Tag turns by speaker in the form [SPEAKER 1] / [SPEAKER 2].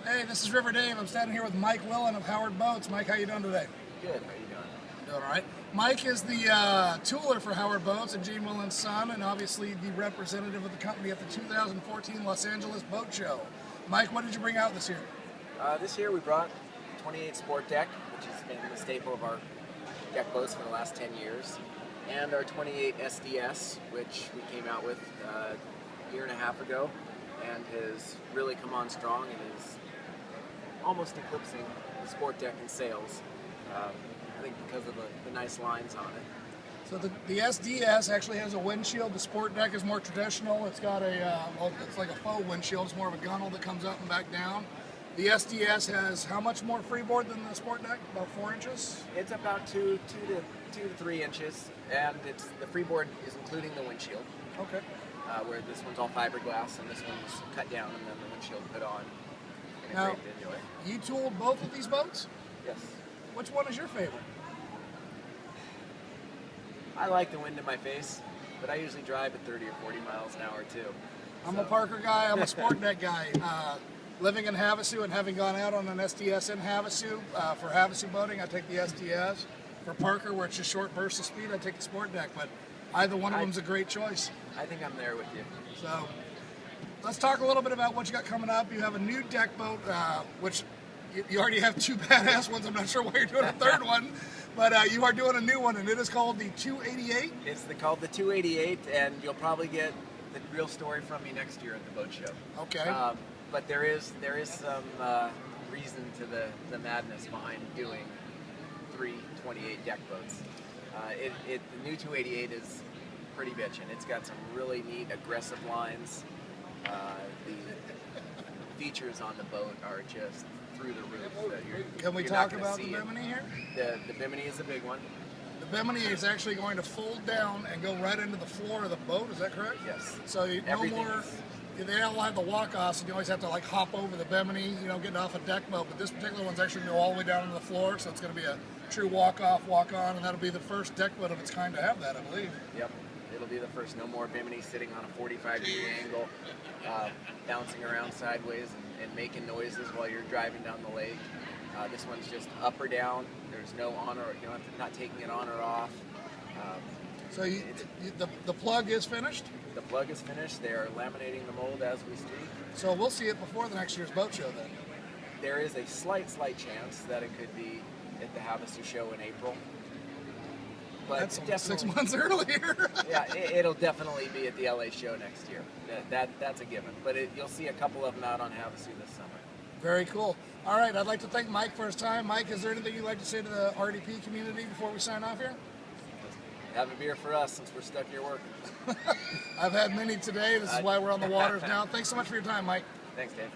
[SPEAKER 1] Hey, this is River Dave. I'm standing here with Mike Willen of Howard Boats. Mike, how you doing today?
[SPEAKER 2] Good. How you doing?
[SPEAKER 1] Doing all right. Mike is the tooler for Howard Boats and Gene Willen's son, and obviously the representative of the company at the 2014 Los Angeles Boat Show. Mike, what did you bring out this year?
[SPEAKER 2] This year we brought 28 Sport Deck, which has been the staple of our deck boats for the last 10 years, and our 28 SDS, which we came out with a year and a half ago, and has really come on strong and is almost eclipsing the Sport Deck in sales. I think because of the nice lines on it.
[SPEAKER 1] So the SDS actually has a windshield. The Sport Deck is more traditional. It's got a, it's like a faux windshield. It's more of a gunnel that comes up and back down. The SDS has how much more freeboard than the Sport Deck? About 4 inches?
[SPEAKER 2] It's about 2 to 3 inches, and the freeboard is including the windshield.
[SPEAKER 1] Okay.
[SPEAKER 2] Where this one's all fiberglass and this one's cut down and then the windshield put on.
[SPEAKER 1] Now, you tooled both of these boats?
[SPEAKER 2] Yes.
[SPEAKER 1] Which one is your favorite?
[SPEAKER 2] I like the wind in my face, but I usually drive at 30 or 40 miles an hour too.
[SPEAKER 1] I'm a Parker guy. I'm a Sport Deck guy. Living in Havasu and having gone out on an SDS in Havasu, for Havasu boating, I take the SDS. For Parker, where it's just short bursts of speed, I take the Sport Deck. But either one of them's a great choice.
[SPEAKER 2] I think I'm there with you.
[SPEAKER 1] So let's talk a little bit about what you got coming up. You have a new deck boat, which you already have 2 badass ones. I'm not sure why you're doing a third one, but you are doing a new one, and it is called the 288.
[SPEAKER 2] It's called the 288, and you'll probably get the real story from me next year at the boat show.
[SPEAKER 1] Okay.
[SPEAKER 2] But there is some reason to the madness behind doing 3 28 deck boats. The new 288 is pretty bitchin'. It's got some really neat aggressive lines. The features on the boat are just through the roof.
[SPEAKER 1] Can we talk about the Bimini here?
[SPEAKER 2] The Bimini is a big one.
[SPEAKER 1] The Bimini is actually going to fold down and go right into the floor of the boat. Is that correct?
[SPEAKER 2] Yes.
[SPEAKER 1] So no more. They all have the walk-offs, and you always have to like hop over the Bimini, getting off a deck boat. But this particular one's actually going to go all the way down to the floor, so it's going to be a true walk-off, walk-on, and that'll be the first deck boat of its kind to have that, I believe.
[SPEAKER 2] Yep. It'll be the first. No more Bimini sitting on a 45-degree angle, bouncing around sideways and making noises while you're driving down the lake. This one's just up or down. There's no on or not taking it on or off.
[SPEAKER 1] So the plug is finished?
[SPEAKER 2] The plug is finished. They are laminating the mold as we speak.
[SPEAKER 1] So we'll see it before the next year's boat show then.
[SPEAKER 2] There is a slight chance that it could be at the Havasu show in April. But
[SPEAKER 1] that's almost 6 months earlier.
[SPEAKER 2] Yeah, it'll definitely be at the LA show next year. That's a given. But you'll see a couple of them out on Havasu this summer.
[SPEAKER 1] Very cool. All right, I'd like to thank Mike for his time. Mike, is there anything you'd like to say to the RDP community before we sign off here?
[SPEAKER 2] Have a beer for us since we're stuck here working.
[SPEAKER 1] I've had many today. This is why we're on the waters now. Thanks so much for your time, Mike.
[SPEAKER 2] Thanks, Dave.